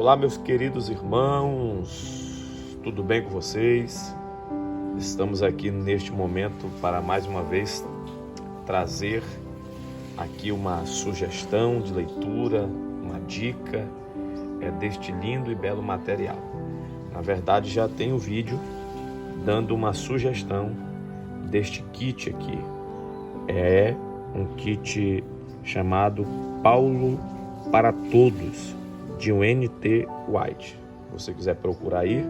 Olá, meus queridos irmãos, tudo bem com vocês? Estamos aqui neste momento para mais uma vez trazer aqui uma sugestão de leitura, uma dica deste lindo e belo material. Na verdade, já tem um vídeo dando uma sugestão deste kit aqui. É um kit chamado Paulo para Todos, de N.T. Wright. Se você quiser procurar aí,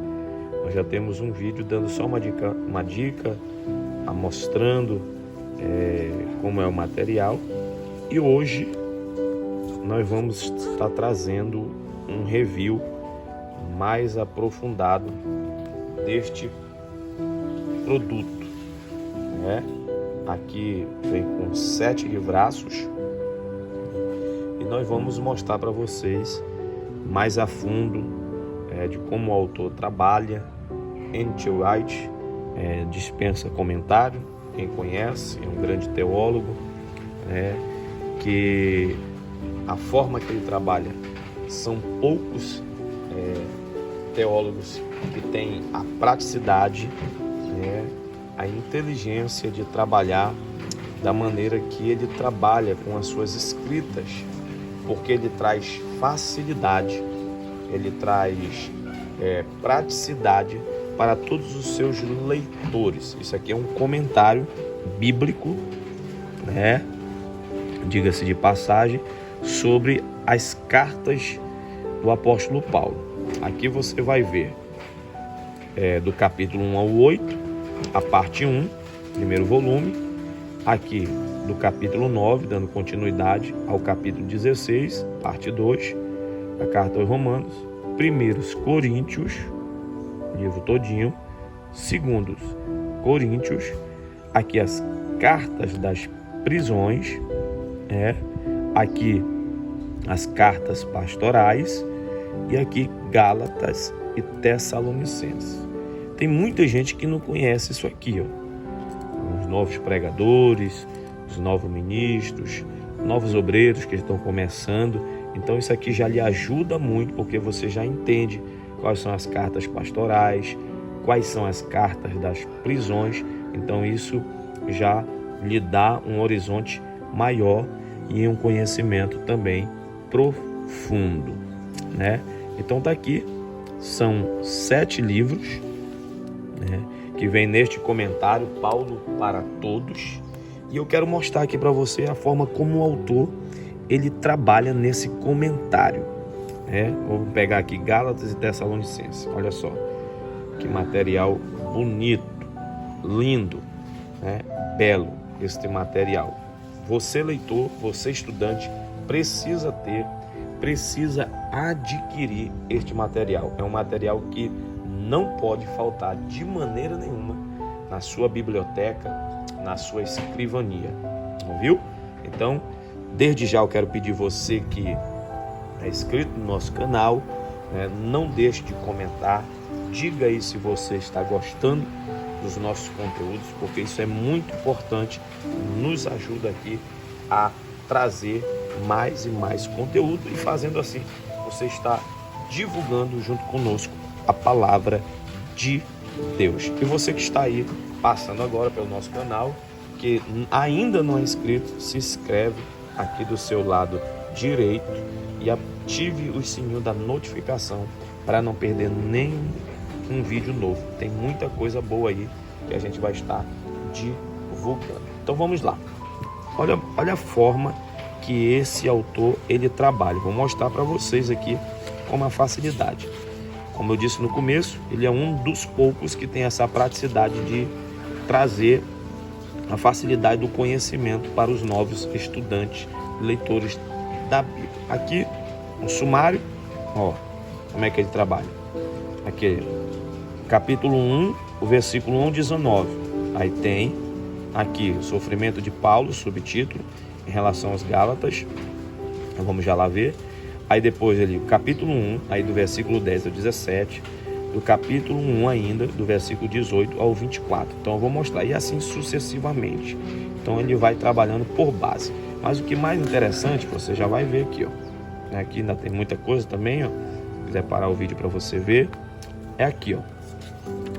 nós já temos um vídeo dando só uma dica mostrando como é o material. E hoje nós vamos estar trazendo um review mais aprofundado deste produto, né? Aqui vem com 7 livraços e nós vamos mostrar para vocês mais a fundo de como o autor trabalha. N.T. Wright dispensa comentário, quem conhece, é um grande teólogo, que a forma que ele trabalha, são poucos teólogos que têm a praticidade, a inteligência de trabalhar da maneira que ele trabalha com as suas escritas, porque ele traz facilidade, ele traz praticidade para todos os seus leitores. Isso aqui é um comentário bíblico, diga-se de passagem, sobre as cartas do apóstolo Paulo. Aqui você vai ver do capítulo 1 ao 8, a parte 1, primeiro volume. Aqui do capítulo 9, dando continuidade ao capítulo 16, parte 2, da carta aos Romanos. 1 Coríntios, livro todinho. 2 Coríntios, aqui as cartas das prisões, aqui as cartas pastorais, e aqui Gálatas e Tessalonicenses. Tem muita gente que não conhece isso aqui, os novos pregadores, os novos ministros, novos obreiros que estão começando. Então isso aqui já lhe ajuda muito, porque você já entende quais são as cartas pastorais, quais são as cartas das prisões. Então isso já lhe dá um horizonte maior e um conhecimento também profundo, Então tá aqui, são 7 livros, que vem neste comentário Paulo para Todos, e eu quero mostrar aqui para você a forma como o autor ele trabalha nesse comentário, Vou pegar aqui Gálatas e Tessalonicenses. Olha só que material bonito, lindo, belo este material. Você leitor, você estudante, precisa adquirir este material. É um material que não pode faltar de maneira nenhuma na sua biblioteca, na sua escrivania. Ouviu? Então, desde já eu quero pedir você que é inscrito no nosso canal, não deixe de comentar, diga aí se você está gostando dos nossos conteúdos, porque isso é muito importante, nos ajuda aqui a trazer mais e mais conteúdo, e fazendo assim, você está divulgando junto conosco a palavra de Deus. E você que está aí passando agora pelo nosso canal, que ainda não é inscrito, se inscreve aqui do seu lado direito e ative o sininho da notificação para não perder nenhum vídeo novo. Tem muita coisa boa aí que a gente vai estar divulgando. Então vamos lá. Olha a forma que esse autor ele trabalha. Vou mostrar para vocês aqui com uma facilidade. Como eu disse no começo, ele é um dos poucos que tem essa praticidade de trazer a facilidade do conhecimento para os novos estudantes, leitores da Bíblia. Aqui, um sumário, como é que ele trabalha. Aqui, capítulo 1, o versículo 1, 19. Aí tem aqui o sofrimento de Paulo, subtítulo, em relação aos Gálatas. Então, vamos já lá ver. Aí depois ali, o capítulo 1, aí do versículo 10 ao 17. Do capítulo 1 ainda, do versículo 18 ao 24. Então eu vou mostrar, e assim sucessivamente. Então ele vai trabalhando por base. Mas o que mais interessante, você já vai ver aqui, Aqui ainda tem muita coisa também, quiser parar o vídeo para você ver, é aqui, ó.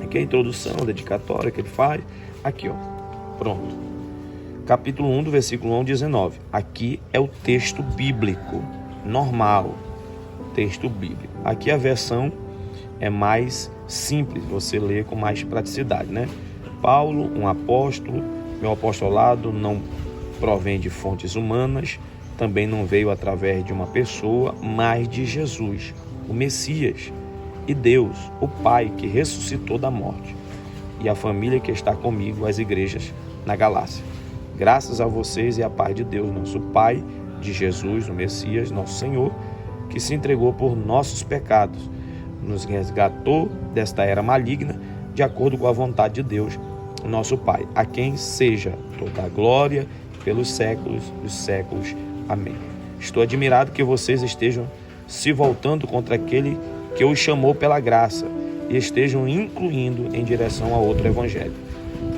Aqui é a introdução, a dedicatória que ele faz. Aqui, ó. Pronto. Capítulo 1, do versículo 1 ao 19. Aqui é o texto bíblico, normal. Texto bíblico. Aqui a versão é mais simples, você lê com mais praticidade, né? Paulo, um apóstolo, meu apostolado não provém de fontes humanas, também não veio através de uma pessoa, mas de Jesus, o Messias, e Deus, o Pai que ressuscitou da morte, e a família que está comigo, as igrejas na Galácia. Graças a vocês e a paz de Deus, nosso Pai, de Jesus, o Messias, nosso Senhor, que se entregou por nossos pecados, nos resgatou desta era maligna, de acordo com a vontade de Deus, nosso Pai, a quem seja toda a glória pelos séculos dos séculos. Amém. Estou admirado que vocês estejam se voltando contra aquele que os chamou pela graça e estejam incluindo em direção a outro evangelho.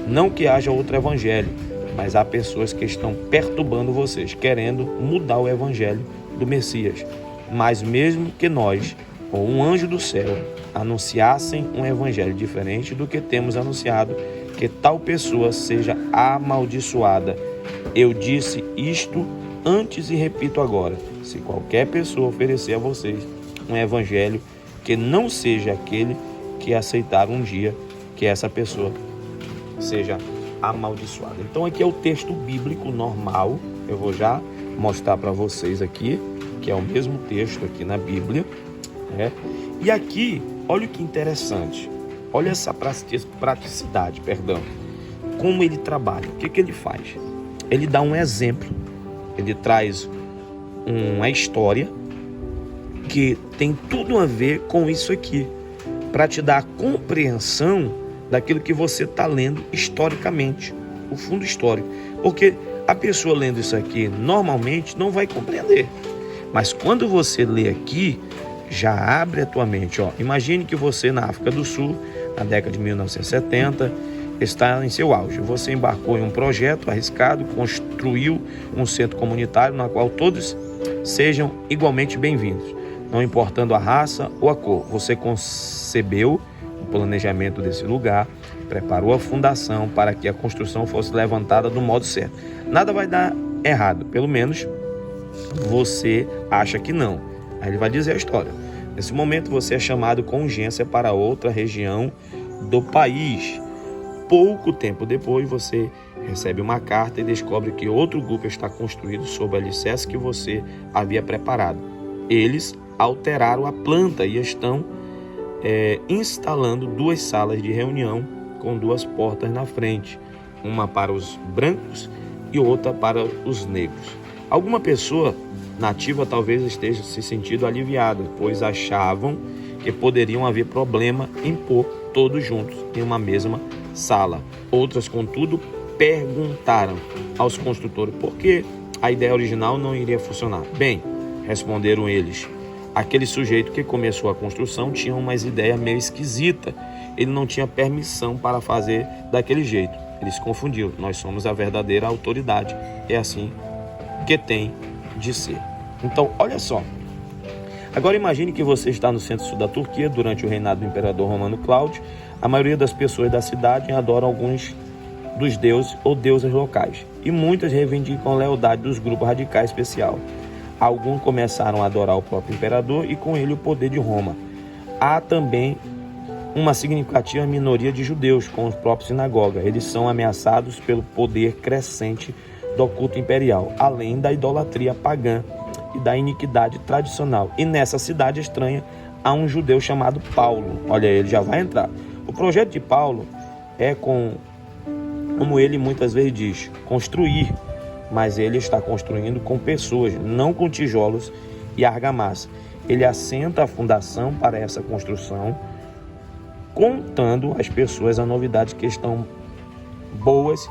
Não que haja outro evangelho, mas há pessoas que estão perturbando vocês, querendo mudar o evangelho do Messias. Mas mesmo que nós, ou um anjo do céu, anunciassem um evangelho diferente do que temos anunciado, que tal pessoa seja amaldiçoada. Eu disse isto antes e repito agora: se qualquer pessoa oferecer a vocês um evangelho que não seja aquele que aceitaram um dia, que essa pessoa seja amaldiçoada. Então aqui é o texto bíblico normal, eu vou já mostrar para vocês aqui, que é o mesmo texto aqui na Bíblia, né? E aqui, olha que interessante, olha essa praticidade, como ele trabalha, o que ele faz? Ele dá um exemplo, ele traz uma história que tem tudo a ver com isso aqui, para te dar a compreensão daquilo que você está lendo historicamente, o fundo histórico. Porque a pessoa lendo isso aqui normalmente não vai compreender. Mas quando você lê aqui, já abre a tua mente. Ó. Imagine que você na África do Sul, na década de 1970, está em seu auge. Você embarcou em um projeto arriscado, construiu um centro comunitário na qual todos sejam igualmente bem-vindos, não importando a raça ou a cor. Você concebeu o planejamento desse lugar, preparou a fundação para que a construção fosse levantada do modo certo. Nada vai dar errado, pelo menos você acha que não. Aí ele vai dizer a história. Nesse momento você é chamado com urgência para outra região do país. Pouco tempo depois você recebe uma carta e descobre que outro grupo está construído sob o alicerce que você havia preparado. Eles alteraram a planta e estão instalando 2 salas de reunião com 2 portas na frente, uma para os brancos e outra para os negros. Alguma pessoa nativa talvez esteja se sentindo aliviada, pois achavam que poderiam haver problema em pôr todos juntos em uma mesma sala. Outras, contudo, perguntaram aos construtores por que a ideia original não iria funcionar. Bem, responderam eles, aquele sujeito que começou a construção tinha umas ideias meio esquisitas. Ele não tinha permissão para fazer daquele jeito. Ele se confundiu. Nós somos a verdadeira autoridade. É assim que tem de ser. Então, olha só. Agora imagine que você está no centro-sul da Turquia durante o reinado do imperador romano Cláudio. A maioria das pessoas da cidade adoram alguns dos deuses ou deusas locais. E muitas reivindicam a lealdade dos grupos radicais especial. Alguns começaram a adorar o próprio imperador e com ele o poder de Roma. Há também uma significativa minoria de judeus com os próprios sinagogas. Eles são ameaçados pelo poder crescente do culto imperial, além da idolatria pagã e da iniquidade tradicional. E nessa cidade estranha há um judeu chamado Paulo. Olha, ele já vai entrar. O projeto de Paulo é como ele muitas vezes diz, construir, mas ele está construindo com pessoas, não com tijolos e argamassa. Ele assenta a fundação para essa construção, contando às pessoas as novidades que estão boas,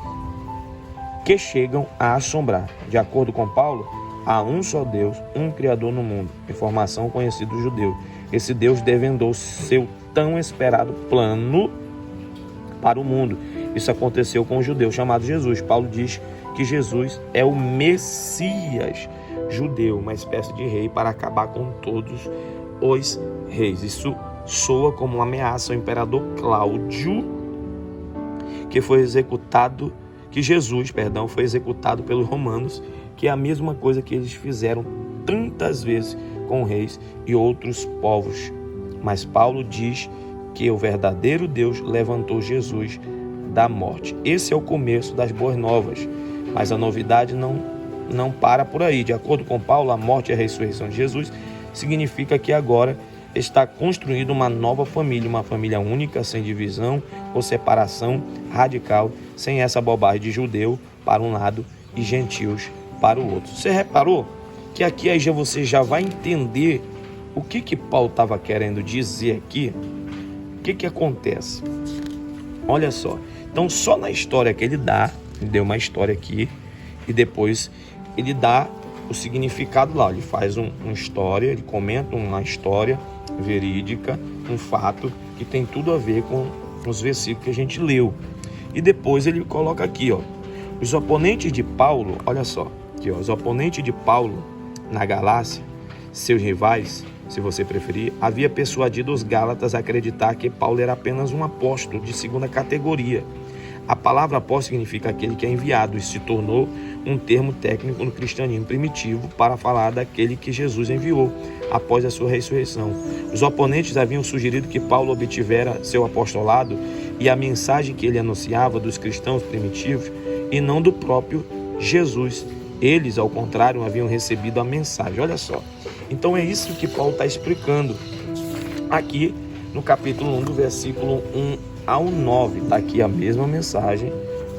que chegam a assombrar. De acordo com Paulo, há um só Deus, um Criador no mundo, informação conhecida do judeu. Esse Deus desvendou seu tão esperado plano para o mundo. Isso aconteceu com um judeu chamado Jesus. Paulo diz que Jesus é o Messias judeu, uma espécie de rei para acabar com todos os reis. Isso soa como uma ameaça ao imperador Cláudio, Jesus foi executado pelos romanos, que é a mesma coisa que eles fizeram tantas vezes com reis e outros povos. Mas Paulo diz que o verdadeiro Deus levantou Jesus da morte. Esse é o começo das boas novas, mas a novidade não para por aí. De acordo com Paulo, a morte e a ressurreição de Jesus significa que agora está construindo uma nova família, uma família única, sem divisão ou separação radical, sem essa bobagem de judeu para um lado e gentios para o outro. Você reparou que aqui aí você já vai entender o que Paulo estava querendo dizer aqui? O que acontece? Olha só, então só na história que ele deu uma história aqui, e depois ele dá o significado lá, ele faz uma história, ele comenta uma história verídica, um fato que tem tudo a ver com os versículos que a gente leu. E depois ele coloca aqui, os oponentes de Paulo, olha só, aqui, os oponentes de Paulo na Galácia, seus rivais, se você preferir, havia persuadido os Gálatas a acreditar que Paulo era apenas um apóstolo de segunda categoria. A palavra apóstolo significa aquele que é enviado e se tornou um termo técnico no cristianismo primitivo para falar daquele que Jesus enviou após a sua ressurreição. Os oponentes haviam sugerido que Paulo obtivera seu apostolado e a mensagem que ele anunciava dos cristãos primitivos e não do próprio Jesus. Eles, ao contrário, haviam recebido a mensagem. Olha só. Então é isso que Paulo está explicando aqui no capítulo 1, do versículo 1 ao 9. Está aqui a mesma mensagem.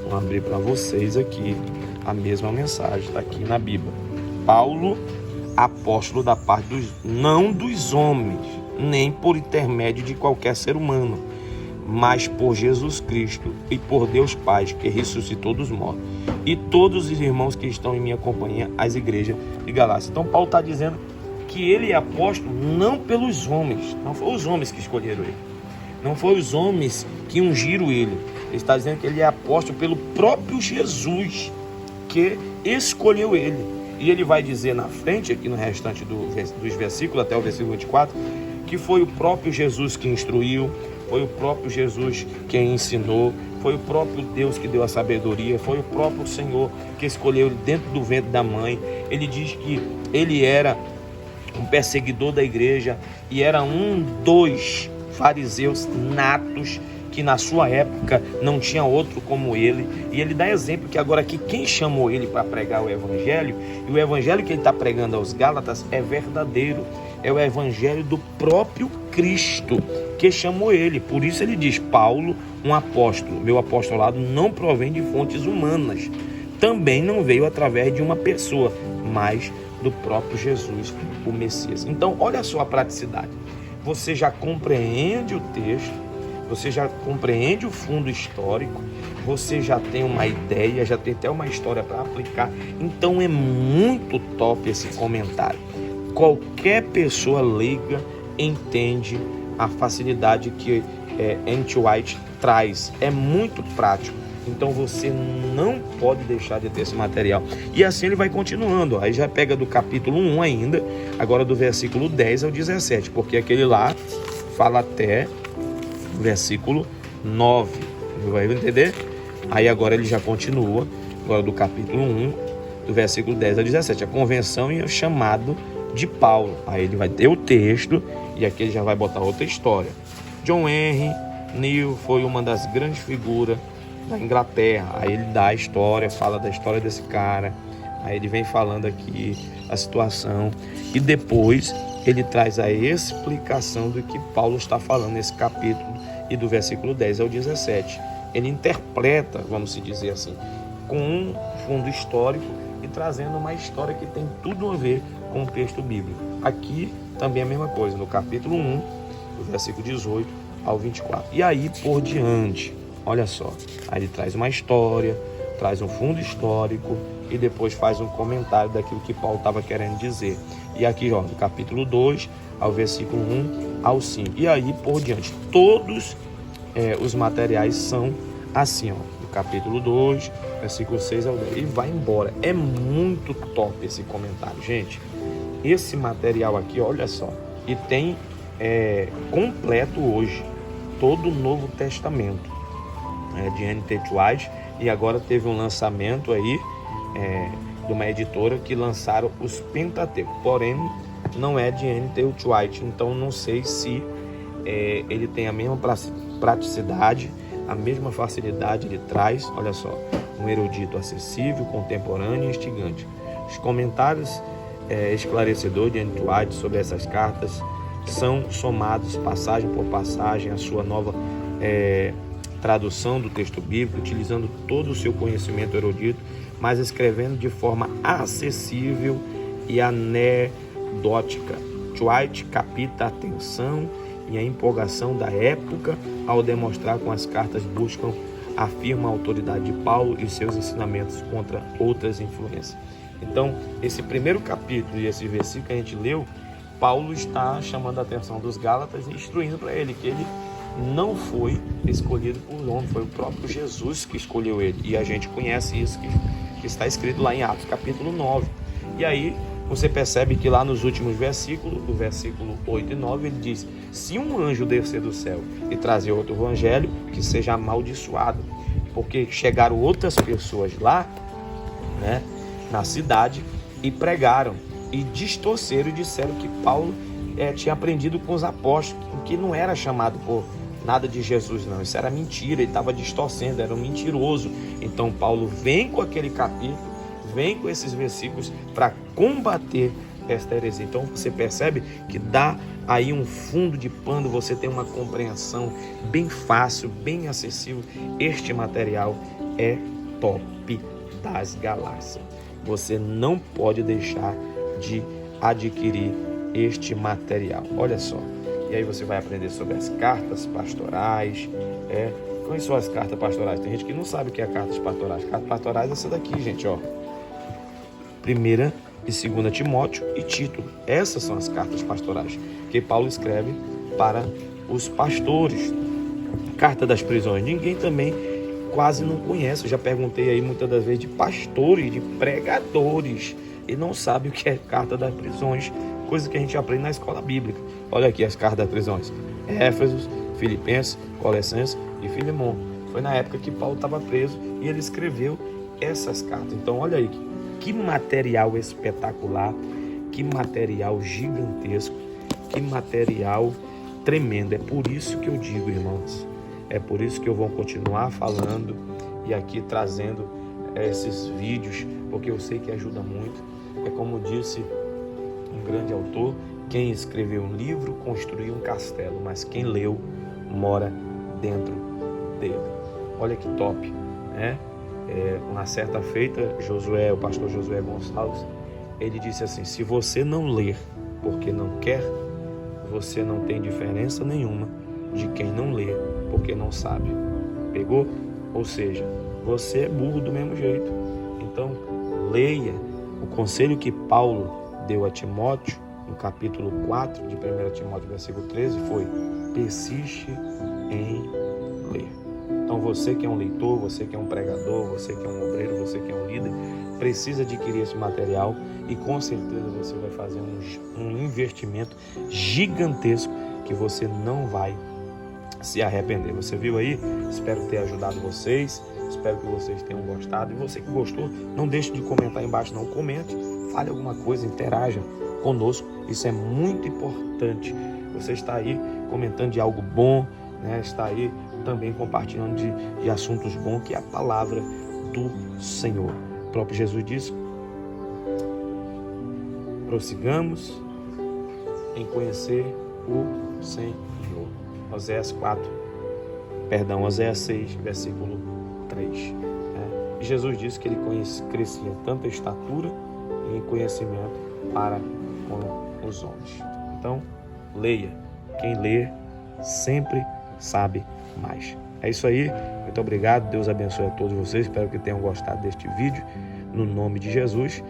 Vou abrir para vocês aqui a mesma mensagem. Está aqui na Bíblia. Paulo, apóstolo da parte não dos homens, nem por intermédio de qualquer ser humano, mas por Jesus Cristo e por Deus Pai, que ressuscitou dos mortos, e todos os irmãos que estão em minha companhia, as igrejas de Galácia. Então Paulo está dizendo que ele é apóstolo não pelos homens, não foram os homens que escolheram ele, não foram os homens que ungiram ele. Ele está dizendo que ele é apóstolo pelo próprio Jesus, que escolheu ele. E ele vai dizer na frente, aqui no restante dos versículos, até o versículo 24, que foi o próprio Jesus que instruiu, foi o próprio Jesus quem ensinou, foi o próprio Deus que deu a sabedoria, foi o próprio Senhor que escolheu ele dentro do ventre da mãe. Ele diz que ele era um perseguidor da igreja e era um dos fariseus natos, que na sua época não tinha outro como ele. E ele dá exemplo que agora que quem chamou ele para pregar o evangelho, e o evangelho que ele está pregando aos Gálatas é verdadeiro, é o evangelho do próprio Cristo que chamou ele. Por isso ele diz: Paulo, um apóstolo, meu apostolado não provém de fontes humanas, também não veio através de uma pessoa, mas do próprio Jesus, o Messias. Então olha só a praticidade, você já compreende o texto, você já compreende o fundo histórico, você já tem uma ideia, já tem até uma história para aplicar. Então é muito top esse comentário. Qualquer pessoa leiga entende a facilidade que N.T. Wright traz. É muito prático. Então você não pode deixar de ter esse material. E assim ele vai continuando. Aí já pega do capítulo 1 ainda, agora do versículo 10 ao 17, porque aquele lá fala até o versículo 9. Vai entender? Aí agora ele já continua, agora do capítulo 1, do versículo 10 ao 17. A convenção e o chamado de Paulo. Aí ele vai ter o texto e aqui ele já vai botar outra história. John Henry Neal foi uma das grandes figuras da Inglaterra. Aí ele dá a história, fala da história desse cara. Aí ele vem falando aqui a situação e depois ele traz a explicação do que Paulo está falando nesse capítulo e do versículo 10 ao 17. Ele interpreta, vamos dizer assim, com um fundo histórico e trazendo uma história que tem tudo a ver com o texto bíblico. Aqui também é a mesma coisa, no capítulo 1, do versículo 18 ao 24. E aí por diante, olha só, aí ele traz uma história, traz um fundo histórico e depois faz um comentário daquilo que Paulo estava querendo dizer. E aqui, ó, do capítulo 2 ao versículo 1 ao 5. E aí por diante, todos os materiais são assim, ó, do capítulo 2, versículo 6 ao 10. E vai embora. É muito top esse comentário, gente. Esse material aqui, olha só, e tem completo hoje todo o Novo Testamento de N.T. Wright, e agora teve um lançamento aí de uma editora que lançaram os Pentateuco, porém não é de N.T. Wright, então não sei se ele tem a mesma praticidade, a mesma facilidade. Ele traz, olha só, um erudito acessível, contemporâneo e instigante. Os comentários esclarecedores de N.T. Wright sobre essas cartas são somados passagem por passagem à sua nova tradução do texto bíblico, utilizando todo o seu conhecimento erudito, mas escrevendo de forma acessível e anedótica. Wright capta a atenção e a empolgação da época ao demonstrar com as cartas afirma a autoridade de Paulo e seus ensinamentos contra outras influências. Então, esse primeiro capítulo e esse versículo que a gente leu, Paulo está chamando a atenção dos Gálatas e instruindo para ele que ele não foi escolhido por homem, foi o próprio Jesus que escolheu ele. E a gente conhece isso que está escrito lá em Atos capítulo 9. E aí você percebe que lá nos últimos versículos, do versículo 8 e 9, ele diz: se um anjo descer do céu e trazer outro evangelho, que seja amaldiçoado. Porque chegaram outras pessoas lá, né, na cidade, e pregaram e distorceram e disseram que Paulo tinha aprendido com os apóstolos, que não era chamado por nada de Jesus, não. Isso era mentira, ele estava distorcendo, era um mentiroso. Então Paulo vem com aquele capítulo, vem com esses versículos para combater esta heresia. Então você percebe que dá aí um fundo de pano, você tem uma compreensão bem fácil, bem acessível. Este material é top das galáxias. Você não pode deixar de adquirir este material. Olha só. E aí você vai aprender sobre as cartas pastorais. Quais são as cartas pastorais? Tem gente que não sabe o que é cartas pastorais. Cartas pastorais é essa daqui, gente, ó. 1ª e 2ª Timóteo e Tito. Essas são as cartas pastorais que Paulo escreve para os pastores. Carta das prisões. Ninguém também quase não conhece. Eu já perguntei aí muitas das vezes de pastores, de pregadores, e não sabe o que é carta das prisões, coisa que a gente aprende na escola bíblica. Olha aqui as cartas das prisões: Éfesos, Filipenses, Colossenses e Filemon. Foi na época que Paulo estava preso e ele escreveu essas cartas. Então olha aí, que material espetacular, que material gigantesco, que material tremendo. É por isso que eu digo, irmãos, é por isso que eu vou continuar falando e aqui trazendo esses vídeos, porque eu sei que ajuda muito. É como disse um grande autor: quem escreveu um livro construiu um castelo, mas quem leu mora dentro dele. Olha que top, né? Uma certa feita, o pastor Josué Gonçalves, ele disse assim: se você não ler porque não quer, você não tem diferença nenhuma de quem não lê porque não sabe. Pegou? Ou seja, você é burro do mesmo jeito. Então, leia. O conselho que Paulo deu a Timóteo, no capítulo 4 de 1 Timóteo, versículo 13, foi: persiste em ler. Então você que é um leitor, você que é um pregador, você que é um obreiro, você que é um líder, precisa adquirir esse material e com certeza você vai fazer um investimento gigantesco que você não vai se arrepender. Você viu aí? Espero ter ajudado vocês, espero que vocês tenham gostado. E você que gostou, não deixe de comentar aí embaixo, não. Comente, fale alguma coisa, interaja conosco. Isso é muito importante. Você está aí comentando de algo bom, né? Está aí também compartilhando de assuntos bons, que é a palavra do Senhor. O próprio Jesus disse: prossigamos em conhecer o Senhor. Oséias 6, versículo 3. E Jesus disse que ele crescia tanto em estatura e em conhecimento para com os homens. Então, leia. Quem lê sempre sabe mais. É isso aí. Muito obrigado. Deus abençoe a todos vocês. Espero que tenham gostado deste vídeo. No nome de Jesus.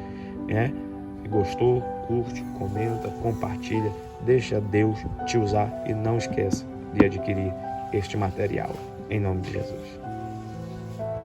Se gostou, curte, comenta, compartilha. Deixa Deus te usar e não esqueça de adquirir este material. Em nome de Jesus.